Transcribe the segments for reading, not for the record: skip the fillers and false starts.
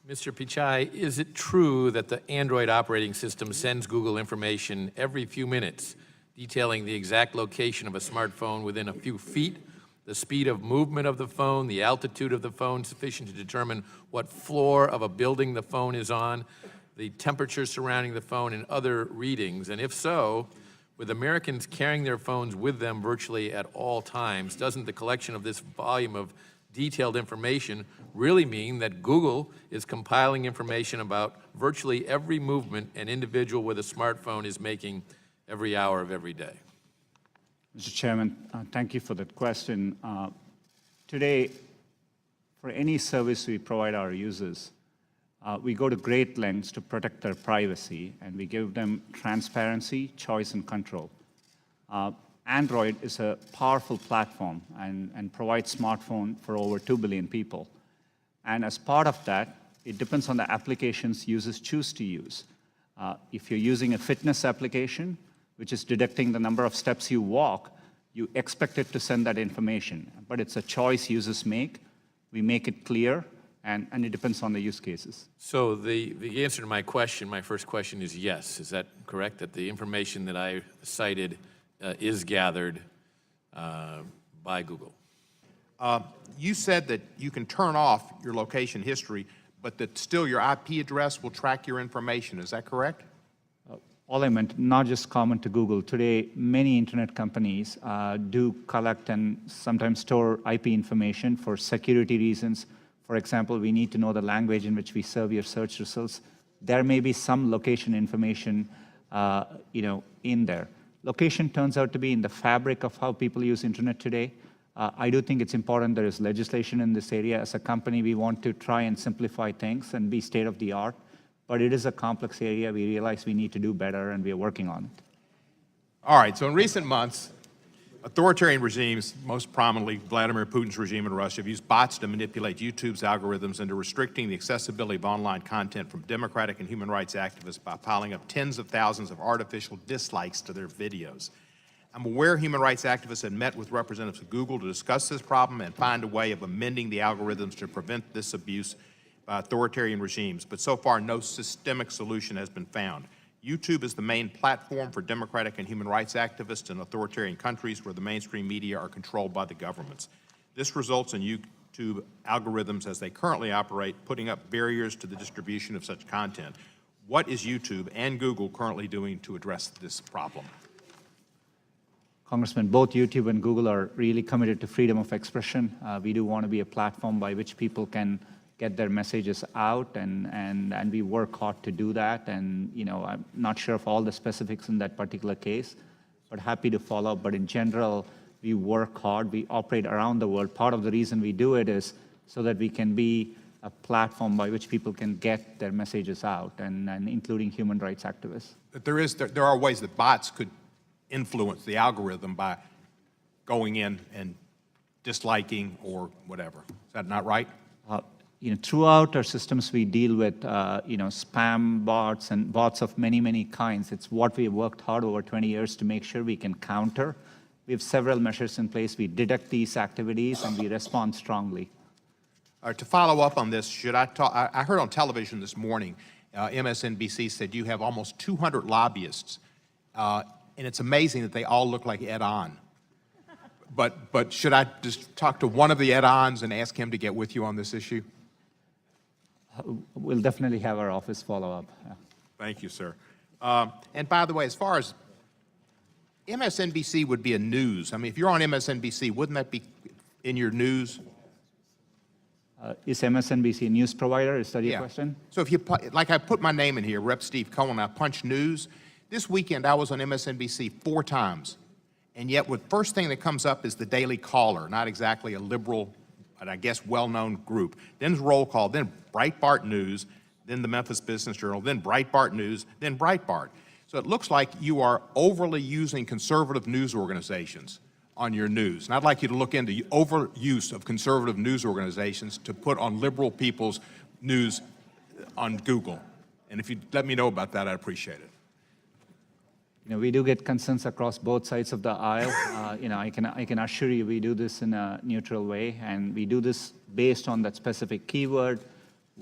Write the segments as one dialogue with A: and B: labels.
A: Mr. Pichai, is it true that the Android operating system sends Google information every few minutes, detailing the exact location of a smartphone within a few feet, the speed of movement of the phone, the altitude of the phone sufficient to determine what floor of a building the phone is on, the temperature surrounding the phone, and other readings? And if so, with Americans carrying their phones with them virtually at all times, doesn't the collection of this volume of detailed information really mean that Google is compiling information about virtually every movement an individual with a smartphone is making every hour of every day?
B: Mr. Chairman, thank you for that question. Today, for any service we provide our users, we go to great lengths to protect their privacy, and we give them transparency, choice, and control. Android is a powerful platform and provides smartphone for over 2 billion people. And as part of that, it depends on the applications users choose to use. If you're using a fitness application, which is detecting the number of steps you walk, you expect it to send that information. But it's a choice users make. We make it clear, and it depends on the use cases.
A: So the answer to my question, my first question, is yes. Is that correct, that the information that I cited is gathered by Google?
C: You said that you can turn off your location history, but that still your IP address will track your information. Is that correct?
B: All I meant, not just common to Google. Today, many internet companies do collect and sometimes store IP information for security reasons. For example, we need to know the language in which we serve your search results. There may be some location information in there. Location turns out to be in the fabric of how people use internet today. I do think it's important there is legislation in this area. As a company, we want to try and simplify things and be state-of-the-art. But it is a complex area. We realize we need to do better, and we are working on it.
C: All right, so in recent months, authoritarian regimes, most prominently Vladimir Putin's regime in Russia, have used bots to manipulate YouTube's algorithms into restricting the accessibility of online content from democratic and human rights activists by piling up tens of thousands of artificial dislikes to their videos. I'm aware human rights activists had met with representatives of Google to discuss this problem and find a way of amending the algorithms to prevent this abuse by authoritarian regimes, but so far no systemic solution has been found. YouTube is the main platform for democratic and human rights activists in authoritarian countries where the mainstream media are controlled by the governments. This results in YouTube algorithms as they currently operate, putting up barriers to the distribution of such content. What is YouTube and Google currently doing to address this problem?
B: Congressman, both YouTube and Google are really committed to freedom of expression. We do want to be a platform by which people can get their messages out, and we work hard to do that. And I'm not sure of all the specifics in that particular case, but happy to follow up. But in general, we work hard. We operate around the world. Part of the reason we do it is so that we can be a platform by which people can get their messages out, and including human rights activists.
C: But there are ways that bots could influence the algorithm by going in and disliking or whatever. Is that not right?
B: Throughout our systems, we deal with spam bots and bots of many, many kinds. It's what we have worked hard over 20 years to make sure we can counter. We have several measures in place. We detect these activities, and we respond strongly.
C: All right, to follow up on this, should I talk? I heard on television this morning, MSNBC said you have almost 200 lobbyists, and it's amazing that they all look like Ed On. But should I just talk to one of the Ed-ons and ask him to get with you on this issue?
B: We'll definitely have our office follow up. Yeah.
C: Thank you, sir. And by the way, as far as MSNBC would be a news, I mean, if you're on MSNBC, wouldn't that be in your news?
B: Is MSNBC a news provider? Is that your question?
C: So if you, like I put my name in here, Rep. Steve Cohen, I punch news. This weekend I was on MSNBC 4 times. And yet, the first thing that comes up is the Daily Caller, not exactly a liberal, but I guess well-known group. Then Roll Call, then Breitbart News, then the Memphis Business Journal, then Breitbart News, then Breitbart. So it looks like you are overly using conservative news organizations on your news. And I'd like you to look into the overuse of conservative news organizations to put on liberal people's news on Google. And if you'd let me know about that, I'd appreciate it.
B: We do get concerns across both sides of the aisle. I can assure you we do this in a neutral way, and we do this based on that specific keyword,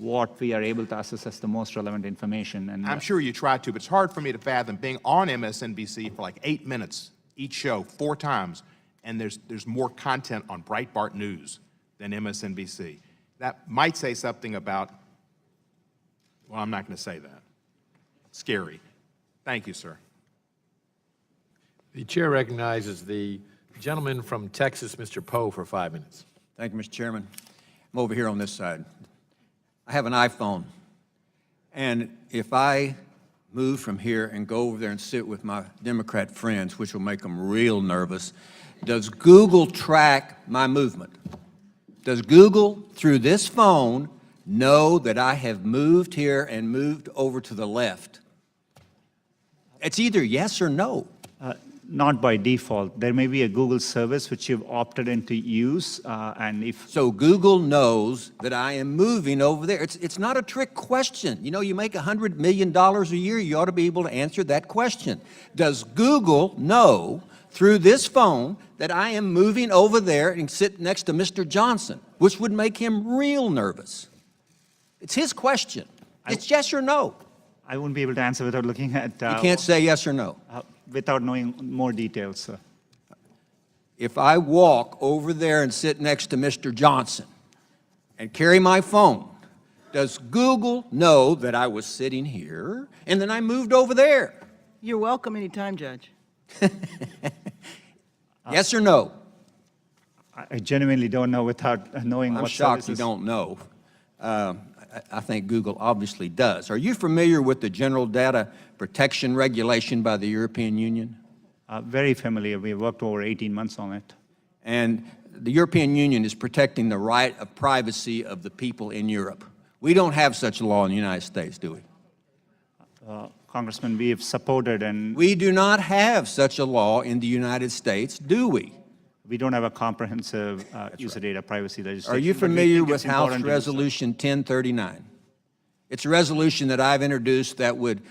B: what we are able to assess as the most relevant information. And
C: I'm sure you try to, but it's hard for me to fathom being on MSNBC for like 8 minutes each show, 4 times, and there's more content on Breitbart News than MSNBC. That might say something about, well, I'm not going to say that. Scary. Thank you, sir.
A: The chair recognizes the gentleman from Texas, Mr. Poe, for 5 minutes.
D: Thank you, Mr. Chairman. I'm over here on this side. I have an iPhone, and if I move from here and go over there and sit with my Democrat friends, which will make them real nervous, does Google track my movement? Does Google, through this phone, know that I have moved here and moved over to the left? It's either yes or no.
B: not by default. There may be a Google service which you've opted in to use, and if
D: So Google knows that I am moving over there. It's not a trick question. You know, you make $100 million a year, you ought to be able to answer that question. Does Google know through this phone that I am moving over there and sit next to Mr. Johnson, which would make him real nervous? It's his question. It's yes or no.
B: I wouldn't be able to answer without looking at,
D: You can't say yes or no.
B: without knowing more details, sir.
D: If I walk over there and sit next to Mr. Johnson and carry my phone, does Google know that I was sitting here and then I moved over there?
E: You're welcome anytime, Judge.
D: Yes or no?
B: I genuinely don't know without knowing
D: I'm
B: what
D: shocked you
B: services.
D: don't know. I think Google obviously does. Are you familiar with the General Data Protection Regulation by the European Union?
B: Very familiar. We worked over 18 months on it.
D: And the European Union is protecting the right of privacy of the people in Europe. We don't have such a law in the United States, do we?
B: Congressman, we have supported, and
D: We do not have such a law in the United States, do we?
B: we don't have a comprehensive user data privacy legislation.
D: Are you
B: but we
D: familiar
B: think
D: with
B: it's
D: House
B: important to do so.
D: Resolution 1039? It's a resolution that I've introduced that would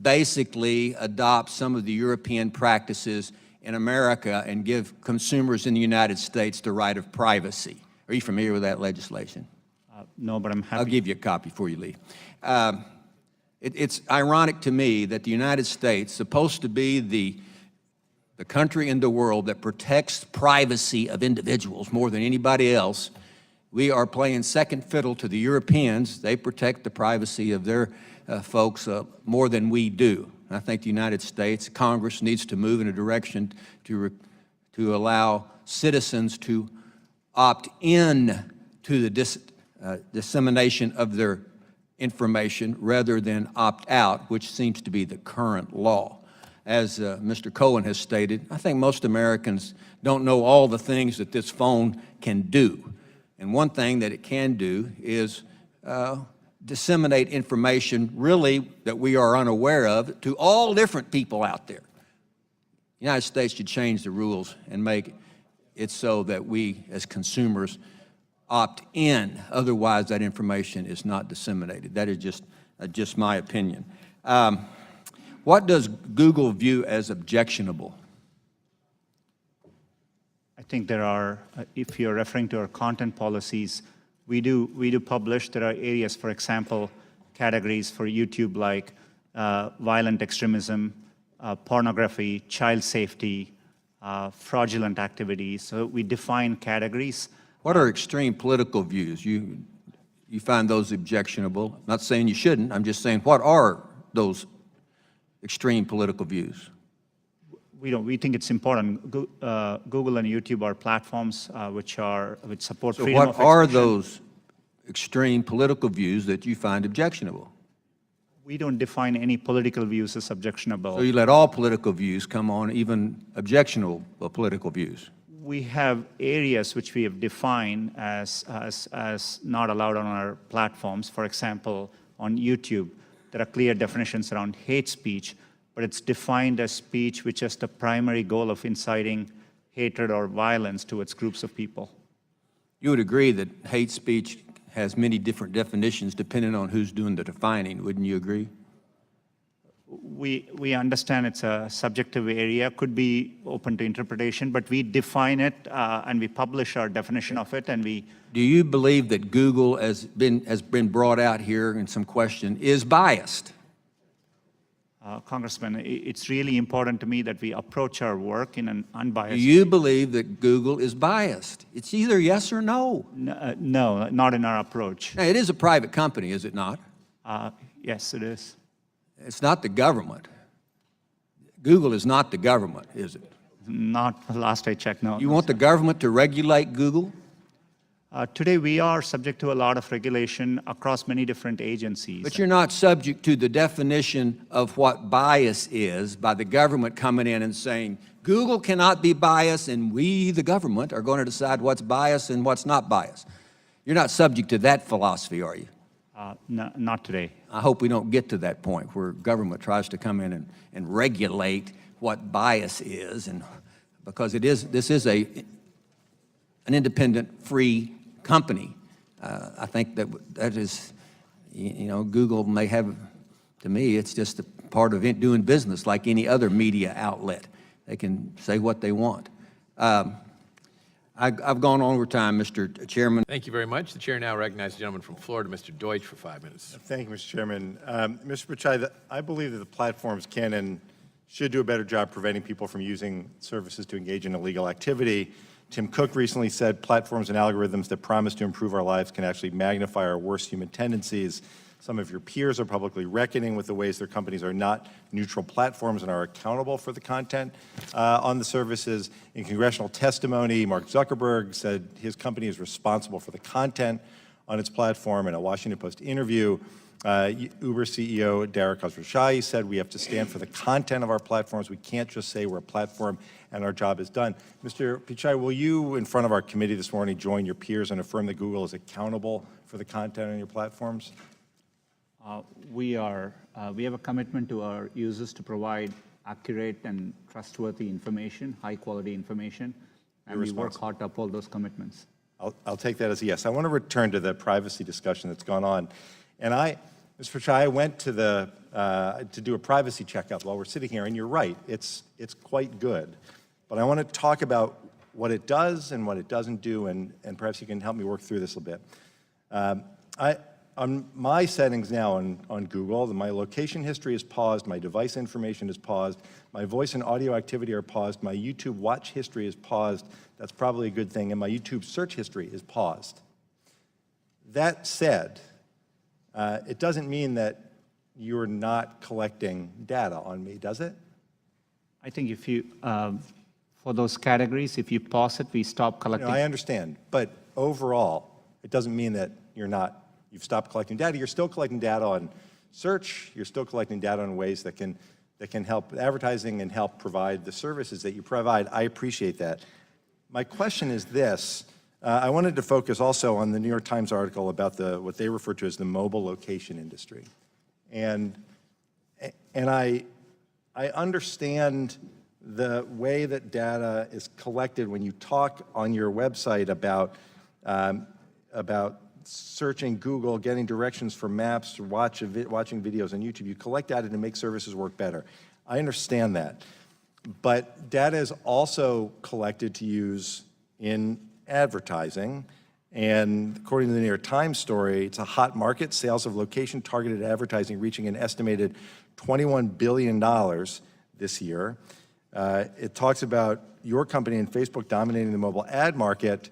D: basically adopt some of the European practices in America and give consumers in the United States the right of privacy. Are you familiar with that legislation?
B: No, but I'm
D: I'll
B: happy.
D: give you a copy before you leave. It's ironic to me that the United States, supposed to be the country in the world that protects privacy of individuals more than anybody else, we are playing second fiddle to the Europeans. They protect the privacy of their folks more than we do. I think the United States Congress needs to move in a direction to allow citizens to opt in to the dissemination of their information rather than opt out, which seems to be the current law. As Mr. Cohen has stated, I think most Americans don't know all the things that this phone can do. And one thing that it can do is disseminate information really that we are unaware of to all different people out there. The United States should change the rules and make it so that we as consumers opt in. Otherwise, that information is not disseminated. That is just my opinion. What does Google view as objectionable?
B: I think there are, if you're referring to our content policies, we do publish. There are areas, for example, categories for YouTube like violent extremism, pornography, child safety, fraudulent activities. So we define categories.
D: What are extreme political views? You find those objectionable? I'm not saying you shouldn't. I'm just saying, what are those extreme political views?
B: We think it's important. Google and YouTube are platforms which support
D: So
B: freedom of
D: what are
B: expression.
D: those extreme political views that you find objectionable?
B: We don't define any political views as objectionable.
D: So you let all political views come on, even objectionable political views?
B: We have areas which we have defined as not allowed on our platforms. For example, on YouTube, there are clear definitions around hate speech, but it's defined as speech which has the primary goal of inciting hatred or violence towards groups of people.
D: You would agree that hate speech has many different definitions depending on who's doing the defining, wouldn't you agree?
B: We understand it's a subjective area, could be open to interpretation, but we define it and we publish our definition of it, and we.
D: Do you believe that Google has been brought out here in some question is biased?
B: Congressman, it's really important to me that we approach our work in an unbiased.
D: Do you believe that Google is biased? It's either yes or no.
B: No, not in our approach.
D: Now, it is a private company, is it not?
B: Yes, it is.
D: It's not the government. Google is not the government, is it?
B: Not the last I checked, no.
D: You
B: no,
D: want
B: sir.
D: the government to regulate Google?
B: Today, we are subject to a lot of regulation across many different agencies.
D: But you're not subject to the definition of what bias is by the government coming in and saying, Google cannot be biased, and we, the government, are going to decide what's biased and what's not biased. You're not subject to that philosophy, are you?
B: No, not today.
D: I hope we don't get to that point where government tries to come in and regulate what bias is, and because this is an independent, free company. I think that is, Google may have, to me, it's just a part of it doing business like any other media outlet. They can say what they want. I've gone over time, Mr. Chairman.
A: Thank you very much. The chair now recognizes the gentleman from Florida, Mr. Deutsch, for 5 minutes.
F: Thank you, Mr. Chairman. Mr. Pichai, I believe that the platforms can and should do a better job preventing people from using services to engage in illegal activity. Tim Cook recently said platforms and algorithms that promise to improve our lives can actually magnify our worst human tendencies. Some of your peers are publicly reckoning with the ways their companies are not neutral platforms and are accountable for the content on the services. In congressional testimony, Mark Zuckerberg said his company is responsible for the content on its platform. In a Washington Post interview, Uber CEO Dara Khosrowshahi said we have to stand for the content of our platforms. We can't just say we're a platform and our job is done. Mr. Pichai, will you, in front of our committee this morning, join your peers and affirm that Google is accountable for the content on your platforms?
B: We have a commitment to our users to provide accurate and trustworthy information, high-quality information, and we work hard to uphold those commitments.
F: I'll take that as a yes. I want to return to the privacy discussion that's gone on. And Mr. Pichai, I went to to do a privacy checkup while we're sitting here, and you're right, it's quite good. But I want to talk about what it does and what it doesn't do, and perhaps you can help me work through this a bit. On my settings now on Google, my location history is paused, my device information is paused, my voice and audio activity are paused, my YouTube watch history is paused, that's probably a good thing, and my YouTube search history is paused. That said, it doesn't mean that you're not collecting data on me, does it?
B: I think if you, for those categories, if you pause it, we stop collecting.
F: I understand, but overall, it doesn't mean that you've stopped collecting data. You're still collecting data on search. You're still collecting data in ways that can help advertising and help provide the services that you provide. I appreciate that. My question is this. I wanted to focus also on the New York Times article about what they refer to as the mobile location industry. And I understand the way that data is collected when you talk on your website about searching Google, getting directions for maps, watching videos on YouTube. You collect data to make services work better. I understand that. But data is also collected to use in advertising. And according to the New York Times story, it's a hot market. Sales of location-targeted advertising reaching an estimated $21 billion this year. It talks about your company and Facebook dominating the mobile ad market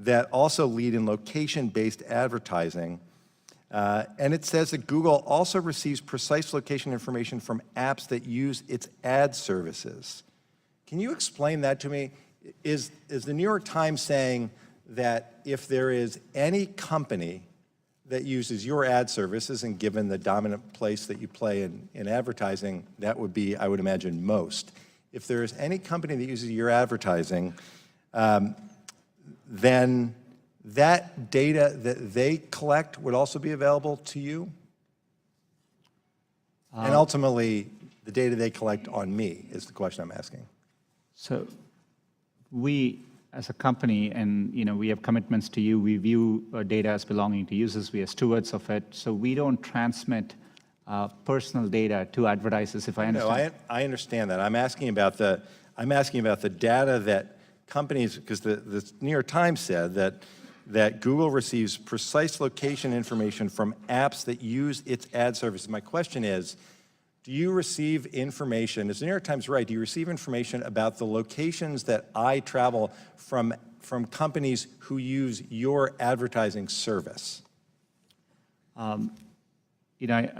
F: that also lead in location-based advertising. And it says that Google also receives precise location information from apps that use its ad services. Can you explain that to me? Is the New York Times saying that if there is any company that uses your ad services, and given the dominant place that you play in advertising, that would be, I would imagine, most. If there is any company that uses your advertising, then that data that they collect would also be available to you? And ultimately, the data they collect on me is the question I'm asking.
B: So we, as a company, and we have commitments to you, we view data as belonging to users. We are stewards of it. So we don't transmit personal data to advertisers, if I understand.
F: No, I understand that. I'm asking about the data that companies, because the New York Times said that Google receives precise location information from apps that use its ad services. My question is, do you receive information, is the New York Times right, do you receive information about the locations that I travel from companies who use your advertising service?
B: I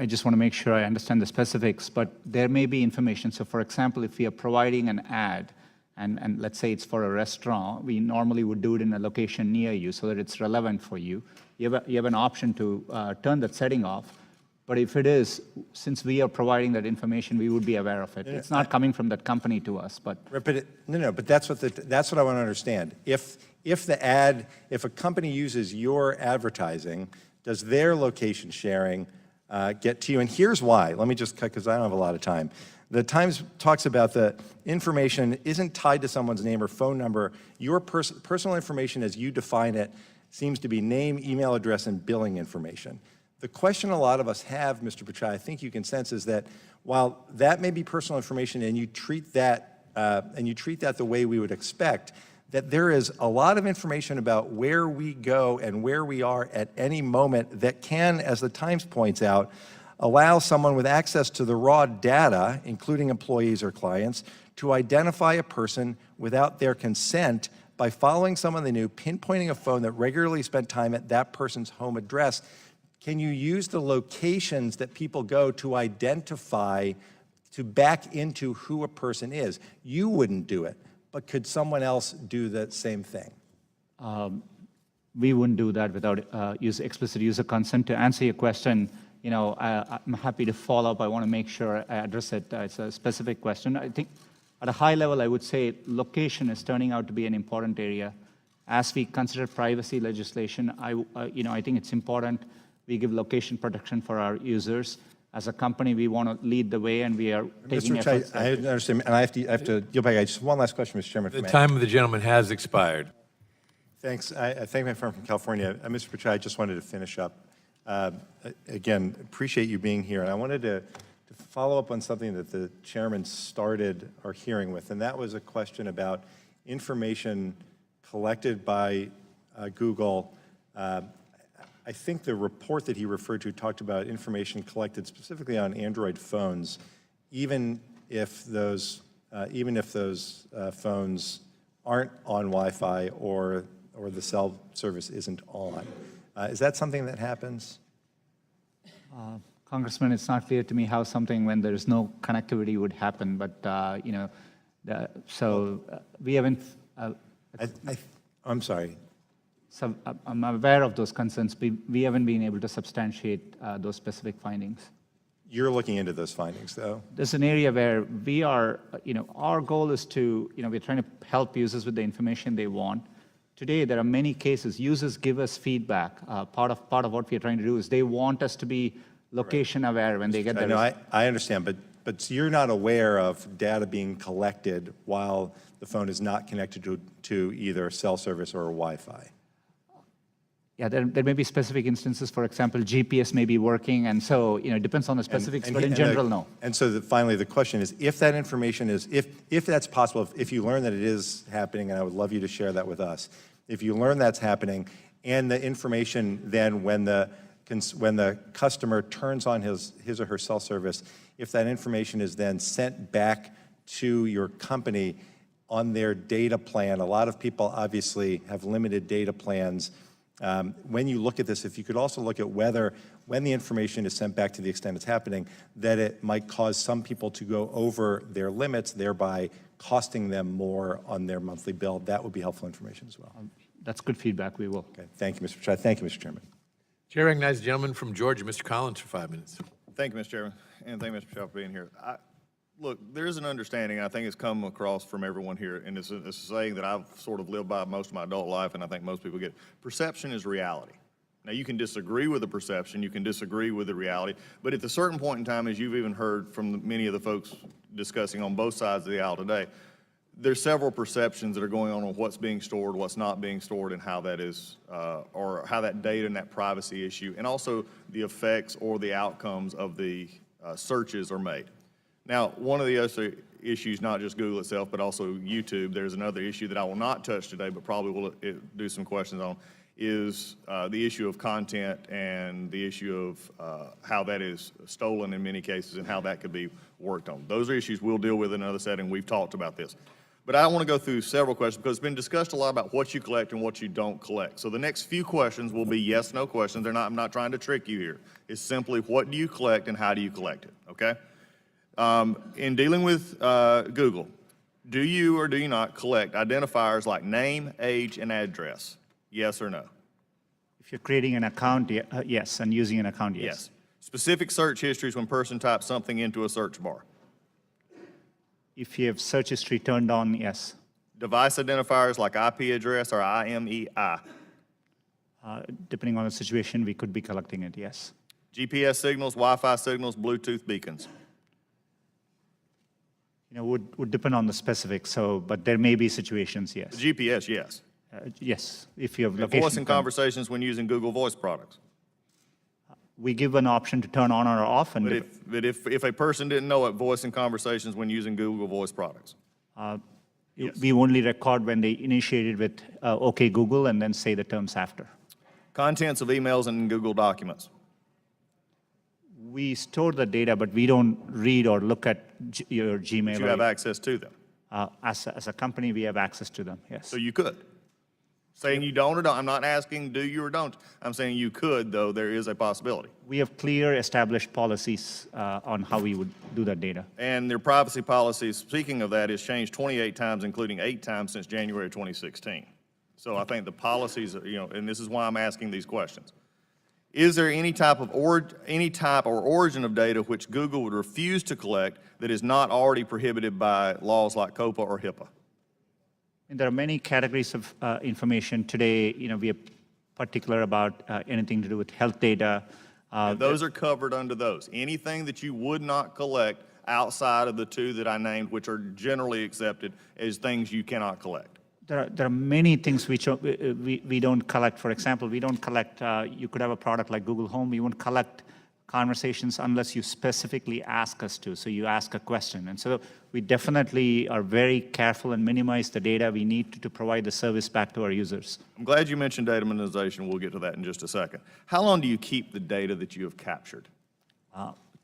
B: just want to make sure I understand the specifics, but there may be information. So for example, if we are providing an ad, and let's say it's for a restaurant, we normally would do it in a location near you so that it's relevant for you. You have an option to turn that setting off. But if it is, since we are providing that information, we would be aware of it. It's not coming from that company to us, but.
F: But that's what I want to understand. If a company uses your advertising, does their location sharing get to you? And here's why. Let me just cut, because I don't have a lot of time. The Times talks about the information isn't tied to someone's name or phone number. Your personal information as you define it seems to be name, email address, and billing information. The question a lot of us have, Mr. Pichai, I think you can sense, is that while that may be personal information and you treat that the way we would expect, that there is a lot of information about where we go and where we are at any moment that can, as the Times points out, allow someone with access to the raw data, including employees or clients, to identify a person without their consent by following someone they knew, pinpointing a phone that regularly spent time at that person's home address. Can you use the locations that people go to identify, to back into who a person is? You wouldn't do it, but could someone else do the same thing?
B: We wouldn't do that without explicit user consent. To answer your question, I'm happy to follow up. I want to make sure I address it. It's a specific question. I think at a high level, I would say location is turning out to be an important area. As we consider privacy legislation, I think it's important we give location protection for our users. As a company, we want to lead the way, and we are taking
F: Mr.
B: efforts.
F: I understand, and I have to yield back. Just one last question, Mr. Chairman.
A: The time of the gentleman has expired.
F: Thanks. I thank my friend from California. Mr. Pichai, I just wanted to finish up. Again, appreciate you being here, and I wanted to follow up on something that the chairman started our hearing with, and that was a question about information collected by Google. I think the report that he referred to talked about information collected specifically on Android phones, even if those phones aren't on Wi-Fi or the cell service isn't on. Is that something that happens?
B: Congressman, it's not clear to me how something when there's no connectivity would happen, but we haven't.
F: I'm sorry.
B: So I'm aware of those concerns. We haven't been able to substantiate those specific findings.
F: You're looking into those findings, though.
B: There's an area where we are, our goal is to, we're trying to help users with the information they want. Today, there are many cases, users give us feedback. Part of what we're trying to do is they want us to be location aware when they get their.
F: I understand, but you're not aware of data being collected while the phone is not connected to either cell service or Wi-Fi.
B: Yeah, there may be specific instances. For example, GPS may be working, and so it depends on the specifics. But in general, no.
F: And so finally, the question is, if that information is, if that's possible, if you learn that it is happening, and I would love you to share that with us, if you learn that's happening, and the information then when the customer turns on his or her cell service, if that information is then sent back to your company on their data plan, a lot of people obviously have limited data plans. When you look at this, if you could also look at whether, when the information is sent back to the extent it's happening, that it might cause some people to go over their limits, thereby costing them more on their monthly bill, that would be helpful information as well.
B: That's good feedback. We will.
F: Okay. Thank you, Mr. Pichai. Thank you, Mr. Chairman.
A: Chair recognizes the gentleman from Georgia, Mr. Collins, for 5 minutes.
G: Thank you, Mr. Chairman, and thank you, Mr. Pichai, for being here. Look, there is an understanding, I think it's come across from everyone here, and it's a saying that I've sort of lived by most of my adult life, and I think most people get. Perception is reality. Now, you can disagree with the perception, you can disagree with the reality, but at a certain point in time, as you've even heard from many of the folks discussing on both sides of the aisle today, there's several perceptions that are going on what's being stored, what's not being stored, and how that is, or how that data and that privacy issue, and also the effects or the outcomes of the searches are made. Now, one of the other issues, not just Google itself, but also YouTube, there's another issue that I will not touch today, but probably will do some questions on, is the issue of content and the issue of how that is stolen in many cases and how that could be worked on. Those are issues we'll deal with in another setting. We've talked about this. But I want to go through several questions because it's been discussed a lot about what you collect and what you don't collect. So the next few questions will be yes, no questions. I'm not trying to trick you here. It's simply what do you collect and how do you collect it, okay? In dealing with Google, do you or do you not collect identifiers like name, age, and address? Yes or no?
B: If you're creating an account, yes, and using an account, yes.
G: Yes. Specific search histories when person types something into a search bar.
B: If you have search history turned on, yes.
G: Device identifiers like IP address or IMEI.
B: Depending on the situation, we could be collecting it, yes.
G: GPS signals, Wi-Fi signals, Bluetooth beacons.
B: Would depend on the specifics, but there may be situations, yes.
G: GPS, yes.
B: Yes, if you have
G: And
B: location.
G: voice and conversations when using Google Voice products.
B: We give an option to turn on or off, and
G: But if a person didn't know it, voice and conversations when using Google Voice products. Yes.
B: we only record when they initiated with OK Google and then say the terms after.
G: Contents of emails and Google documents.
B: We store the data, but we don't read or look at your Gmail.
G: But you have access to them.
B: As a company, we have access to them, yes.
G: So you could. Saying you don't or don't, I'm not asking do you or don't. I'm saying you could, though there is a possibility.
B: We have clear established policies on how we would do that data.
G: And their privacy policies, speaking of that, has changed 28 times, including 8 times since January of 2016. So I think the policies, and this is why I'm asking these questions. Is there any type or origin of data which Google would refuse to collect that is not already prohibited by laws like COPA or HIPAA?
B: And there are many categories of information today. We are particular about anything to do with health data.
G: And those are covered under those. Anything that you would not collect outside of the 2 that I named, which are generally accepted as things you cannot collect.
B: There are many things which we don't collect. For example, we don't collect, you could have a product like Google Home. We won't collect conversations unless you specifically ask us to. So you ask a question. And so we definitely are very careful and minimize the data we need to provide the service back to our users.
G: I'm glad you mentioned data minimization. We'll get to that in just a second. How long do you keep the data that you have captured?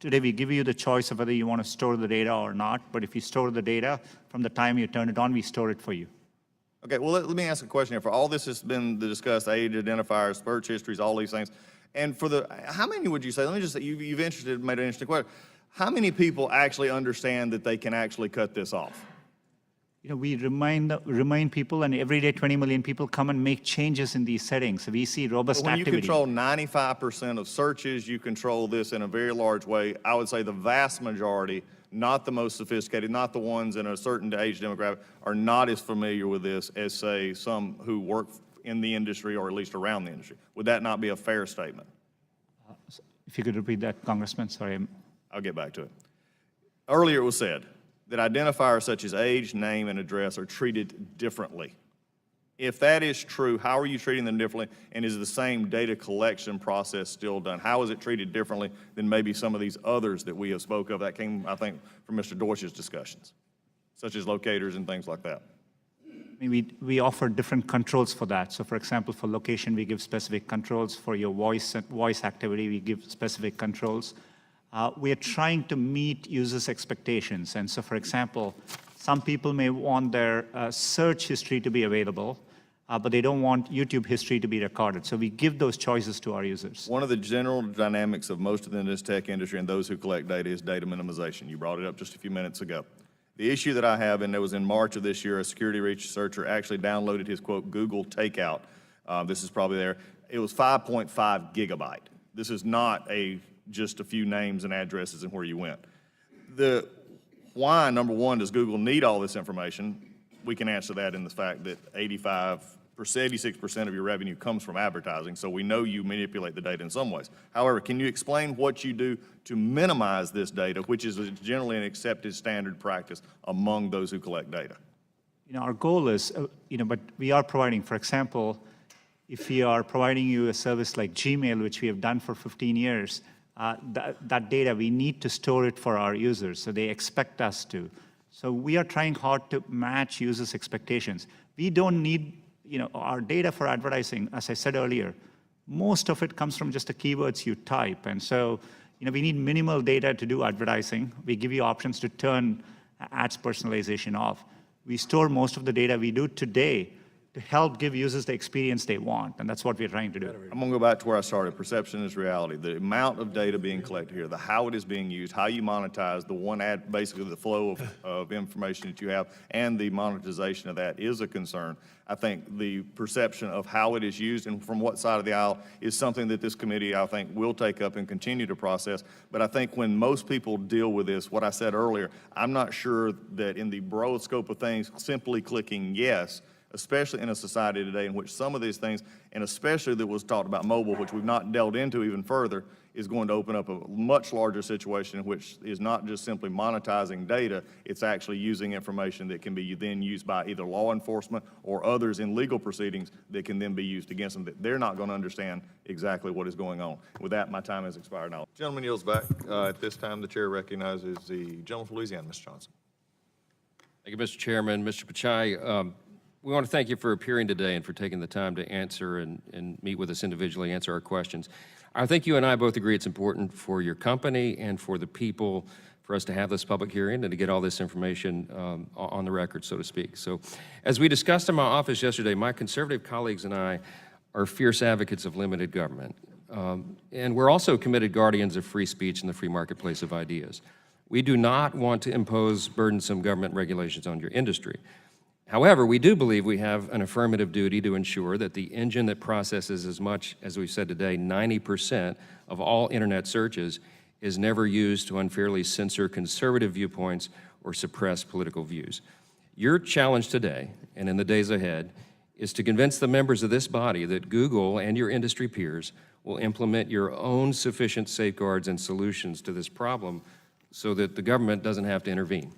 B: Today, we give you the choice of whether you want to store the data or not. But if you store the data, from the time you turn it on, we store it for you.
G: Okay, well, let me ask a question here. For all this has been discussed, age identifiers, search histories, all these things. And for how many would you say, let me just say, you've made an interesting question. How many people actually understand that they can actually cut this off?
B: We remind people, and every day 20 million people come and make changes in these settings. So we see robust
G: When you
B: activity.
G: control 95% of searches, you control this in a very large way. I would say the vast majority, not the most sophisticated, not the ones in a certain age demographic, are not as familiar with this as, say, some who work in the industry or at least around the industry. Would that not be a fair statement?
B: If you could repeat that, Congressman, sorry.
G: I'll get back to it. Earlier it was said that identifiers such as age, name, and address are treated differently. If that is true, how are you treating them differently, and is the same data collection process still done? How is it treated differently than maybe some of these others that we have spoke of that came, I think, from Mr. Deutsch's discussions, such as locators and things like that?
B: We offer different controls for that. So for example, for location, we give specific controls. For your voice activity, we give specific controls. We are trying to meet users' expectations. And so for example, some people may want their search history to be available, but they don't want YouTube history to be recorded. So we give those choices to our users.
G: One of the general dynamics of most of this tech industry and those who collect data is data minimization. You brought it up just a few minutes ago. The issue that I have, and it was in March of this year, a security researcher actually downloaded his, quote, Google Takeout. This is probably there. It was 5.5 gigabyte. This is not just a few names and addresses and where you went. Why, number one, does Google need all this information? We can answer that in the fact that 86% of your revenue comes from advertising, so we know you manipulate the data in some ways. However, can you explain what you do to minimize this data, which is generally an accepted standard practice among those who collect data?
B: our goal is, but we are providing, for example, if we are providing you a service like Gmail, which we have done for 15 years, that data, we need to store it for our users, so they expect us to. So we are trying hard to match users' expectations. We don't need, our data for advertising, as I said earlier, most of it comes from just the keywords you type. And so, we need minimal data to do advertising. We give you options to turn ads personalization off. We store most of the data we do today to help give users the experience they want, and that's what we're trying to do.
G: I'm going to go back to where I started. Perception is reality. The amount of data being collected here, how it is being used, how you monetize, the one ad, basically the flow of information that you have, and the monetization of that is a concern. I think the perception of how it is used and from what side of the aisle is something that this committee, I think, will take up and continue to process. But I think when most people deal with this, what I said earlier, I'm not sure that in the broad scope of things, simply clicking yes, especially in a society today in which some of these things, and especially that was talked about mobile, which we've not delved into even further, is going to open up a much larger situation in which is not just simply monetizing data, it's actually using information that can be then used by either law enforcement or others in legal proceedings that can then be used against them, that they're not going to understand exactly what is going on. With that, my time has expired now. Gentleman yields back. At this time, the chair recognizes the gentleman from Louisiana, Mr. Johnson.
H: Thank you, Mr. Chairman. Mr. Pichai, we want to thank you for appearing today and for taking the time to answer and meet with us individually, answer our questions. I think you and I both agree it's important for your company and for the people for us to have this public hearing and to get all this information on the record, so to speak. So as we discussed in my office yesterday, my conservative colleagues and I are fierce advocates of limited government. And we're also committed guardians of free speech and the free marketplace of ideas. We do not want to impose burdensome government regulations on your industry. However, we do believe we have an affirmative duty to ensure that the engine that processes as much, as we've said today, 90% of all internet searches is never used to unfairly censor conservative viewpoints or suppress political views. Your challenge today, and in the days ahead, is to convince the members of this body that Google and your industry peers will implement your own sufficient safeguards and solutions to this problem so that the government doesn't have to intervene.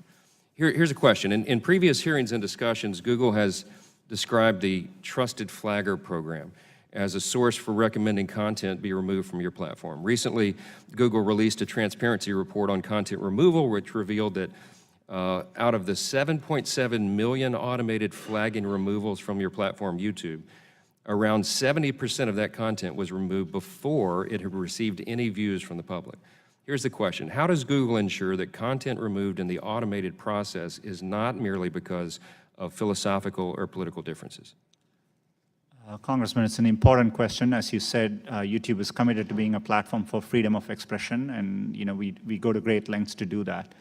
H: Here's a question. In previous hearings and discussions, Google has described the Trusted Flagger program as a source for recommending content be removed from your platform. Recently, Google released a transparency report on content removal, which revealed that out of the 7.7 million automated flagging removals from your platform, YouTube, around 70% of that content was removed before it had received any views from the public. Here's the question. How does Google ensure that content removed in the automated process is not merely because of philosophical or political differences?
B: Congressman, it's an important question. As you said, YouTube is committed to being a platform for freedom of expression, and we go to great lengths to do that.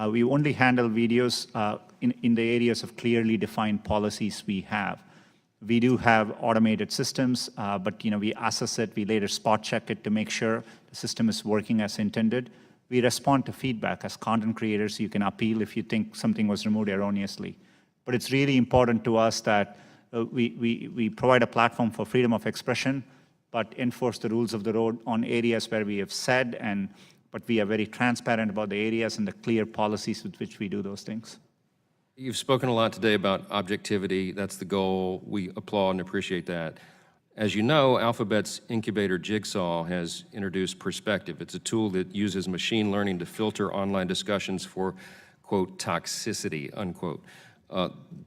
B: We only handle videos in the areas of clearly defined policies we have. We do have automated systems, but we assess it, we later spot check it to make sure the system is working as intended. We respond to feedback. As content creators, you can appeal if you think something was removed erroneously. But it's really important to us that we provide a platform for freedom of expression, but enforce the rules of the road on areas where we have said, but we are very transparent about the areas and the clear policies with which we do those things.
H: You've spoken a lot today about objectivity. That's the goal. We applaud and appreciate that. As you know, Alphabet's incubator Jigsaw has introduced Perspective. It's a tool that uses machine learning to filter online discussions for, quote, toxicity, unquote.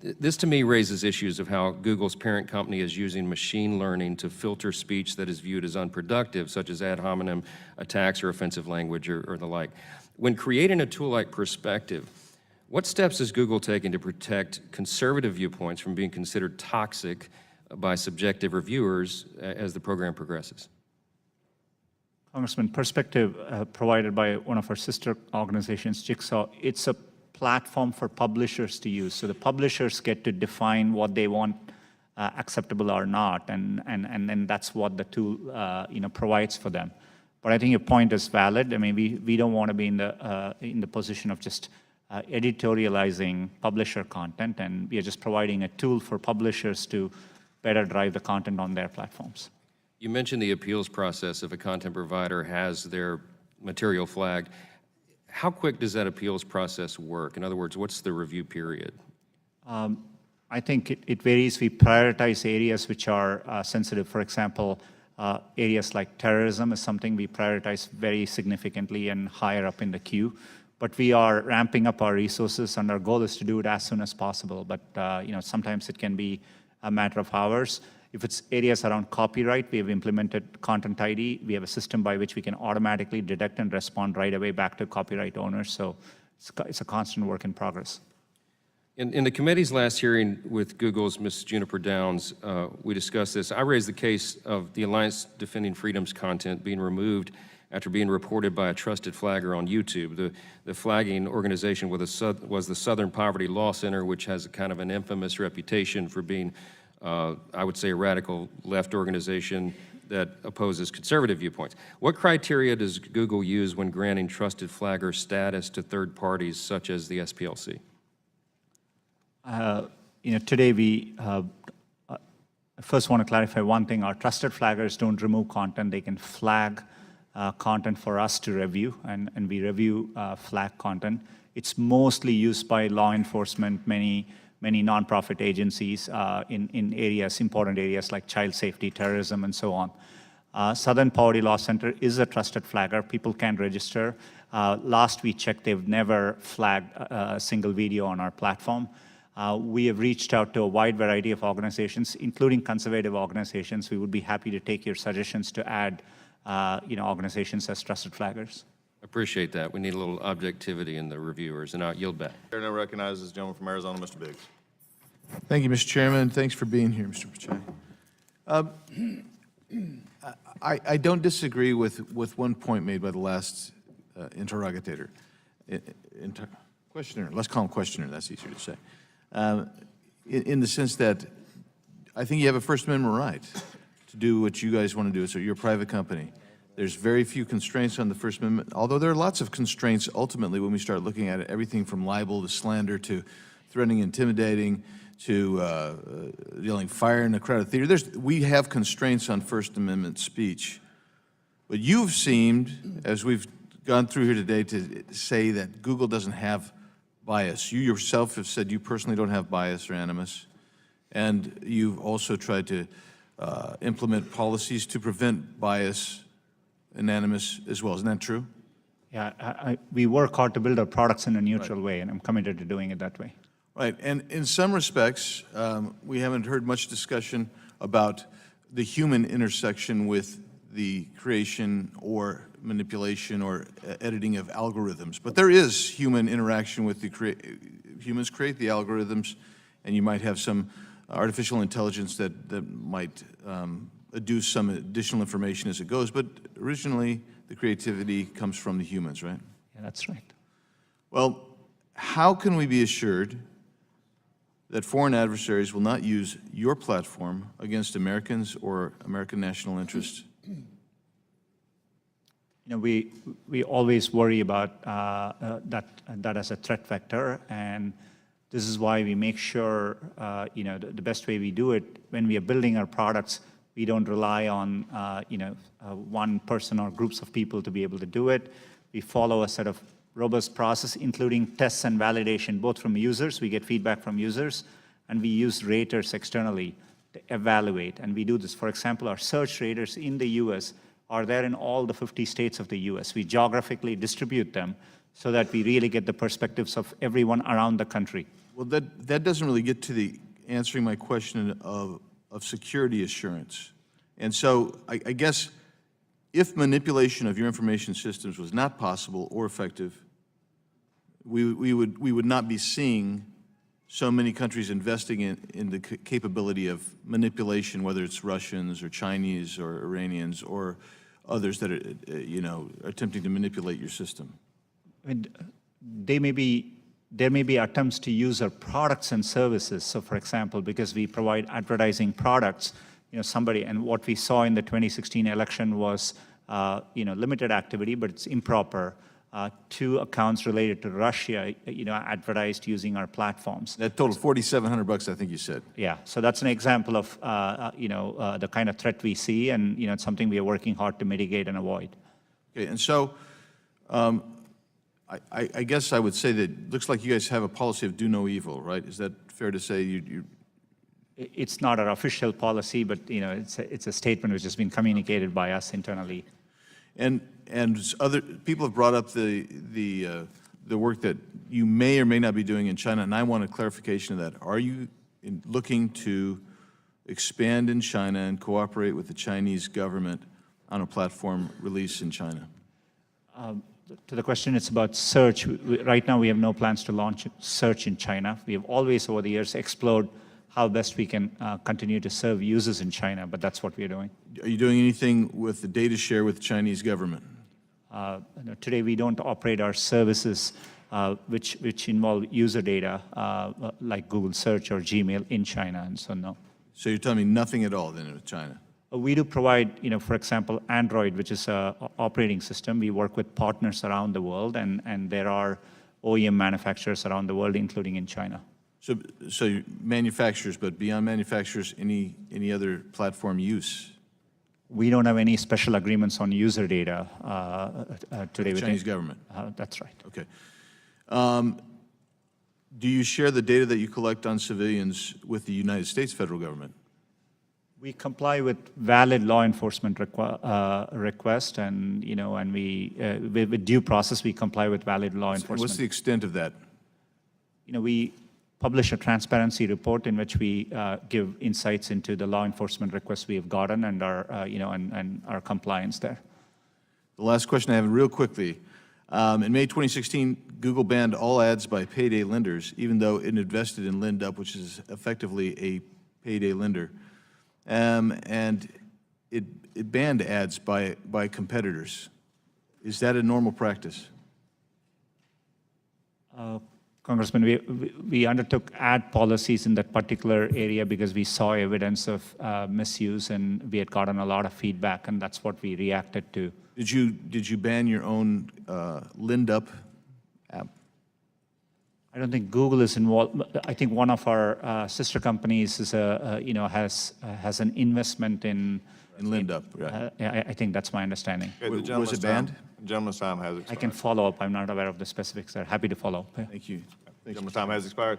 H: This to me raises issues of how Google's parent company is using machine learning to filter speech that is viewed as unproductive, such as ad hominem attacks or offensive language or the like. When creating a tool like Perspective, what steps is Google taking to protect conservative viewpoints from being considered toxic by subjective reviewers as the program progresses?
B: Congressman, Perspective, provided by one of our sister organizations, Jigsaw, it's a platform for publishers to use. So the publishers get to define what they want acceptable or not, and then that's what the tool provides for them. But I think your point is valid. I mean, we don't want to be in the position of just editorializing publisher content, and we are just providing a tool for publishers to better drive the content on their platforms.
H: You mentioned the appeals process if a content provider has their material flagged. How quick does that appeals process work? In other words, what's the review period?
B: I think it varies. We prioritize areas which are sensitive. For example, areas like terrorism is something we prioritize very significantly and higher up in the queue. But we are ramping up our resources, and our goal is to do it as soon as possible. But sometimes it can be a matter of hours. If it's areas around copyright, we have implemented Content ID. We have a system by which we can automatically detect and respond right away back to copyright owners. So it's a constant work in progress.
H: In the committee's last hearing with Google's Ms. Juniper Downs, we discussed this. I raised the case of the Alliance Defending Freedom's content being removed after being reported by a trusted flagger on YouTube. The flagging organization was the Southern Poverty Law Center, which has a kind of an infamous reputation for being, I would say, a radical left organization that opposes conservative viewpoints. What criteria does Google use when granting trusted flagger status to third parties such as the SPLC?
B: Today we I first want to clarify one thing. Our trusted flaggers don't remove content. They can flag content for us to review, and we review flag content. It's mostly used by law enforcement, many nonprofit agencies in areas, important areas like child safety, terrorism, and so on. Southern Poverty Law Center is a trusted flagger. People can register. Last we checked, they've never flagged a single video on our platform. We have reached out to a wide variety of organizations, including conservative organizations. We would be happy to take your suggestions to add organizations as trusted flaggers.
H: Appreciate that. We need a little objectivity in the reviewers, and I'll yield back.
G: Chair now recognizes the gentleman from Arizona, Mr. Biggs.
I: Thank you, Mr. Chairman. Thanks for being here, Mr. Pichai. I don't disagree with one point made by the last interrogator. Questioner, let's call him questioner, that's easier to say. In the sense that I think you have a First Amendment right to do what you guys want to do. So you're a private company. There's very few constraints on the First Amendment, although there are lots of constraints ultimately when we start looking at it, everything from libel to slander to threatening, intimidating, to yelling fire in a crowded theater. We have constraints on First Amendment speech. But you've seemed, as we've gone through here today, to say that Google doesn't have bias. You yourself have said you personally don't have bias or animus, and you've also tried to implement policies to prevent bias and animus as well. Isn't that true?
B: Yeah, we work hard to build our products in a neutral way, and I'm committed to doing it that way.
I: Right, and in some respects, we haven't heard much discussion about the human intersection with the creation or manipulation or editing of algorithms. But there is human interaction with humans create the algorithms, and you might have some artificial intelligence that might adduce some additional information as it goes. But originally, the creativity comes from the humans, right?
B: Yeah, that's right.
I: Well, how can we be assured that foreign adversaries will not use your platform against Americans or American national interests?
B: We always worry about that as a threat vector, and this is why we make sure the best way we do it when we are building our products, we don't rely on one person or groups of people to be able to do it. We follow a set of robust process, including tests and validation, both from users. We get feedback from users, and we use raters externally to evaluate. And we do this. For example, our search raters in the U.S. are there in all the 50 states of the U.S. We geographically distribute them so that we really get the perspectives of everyone around the country.
I: Well, that doesn't really get to the answering my question of security assurance. And so I guess if manipulation of your information systems was not possible or effective, we would not be seeing so many countries investing in the capability of manipulation, whether it's Russians or Chinese or Iranians or others that are attempting to manipulate your system.
B: There may be attempts to use our products and services. So, for example, because we provide advertising products, and what we saw in the 2016 election was, limited activity, but it's improper. 2 accounts related to Russia, advertised using our platforms.
I: That totaled $4,700, I think you said.
B: Yeah, so that's an example of, the kind of threat we see, and, it's something we are working hard to mitigate and avoid.
I: Okay, and so I guess I would say that it looks like you guys have a policy of do no evil, right? Is that fair to say?
B: It's not our official policy, but it's a statement which has been communicated by us internally.
I: And other people have brought up the work that you may or may not be doing in China, and I want a clarification of that. Are you looking to expand in China and cooperate with the Chinese government on a platform release in China?
B: To the question, it's about search. Right now, we have no plans to launch search in China. We have always, over the years, explored how best we can continue to serve users in China, but that's what we are doing.
I: Are you doing anything with the data share with the Chinese government?
B: Today, we don't operate our services which involve user data, like Google Search or Gmail in China, and so no.
I: So you're telling me nothing at all then with China?
B: We do provide, for example, Android, which is an operating system. We work with partners around the world, and there are OEM manufacturers around the world, including in China.
I: So manufacturers, but beyond manufacturers, any other platform use?
B: We don't have any special agreements on user data today with
I: Chinese government?
B: That's right.
I: Okay. Do you share the data that you collect on civilians with the United States federal government?
B: We comply with valid law enforcement request, and and we with due process we comply with valid law enforcement.
I: What's the extent of that?
B: We publish a transparency report in which we give insights into the law enforcement requests we have gotten and our and our compliance there.
I: The last question I have, real quickly. In May 2016, Google banned all ads by payday lenders, even though it invested in LendUp, which is effectively a payday lender. And it banned ads by competitors. Is that a normal practice?
B: Congressman, we undertook ad policies in that particular area because we saw evidence of misuse, and we had gotten a lot of feedback, and that's what we reacted to.
I: Did you ban your own LendUp app?
B: I don't think Google is involved. I think one of our sister companies is has an investment in
I: LendUp, right?
B: I think that's my understanding.
G: Okay, the
I: Was it banned?
G: The gentleman's time has
B: I
G: expired.
B: can follow up. I'm not aware of the specifics there. Happy to follow up.
I: Thank you.
G: Gentleman's time has expired.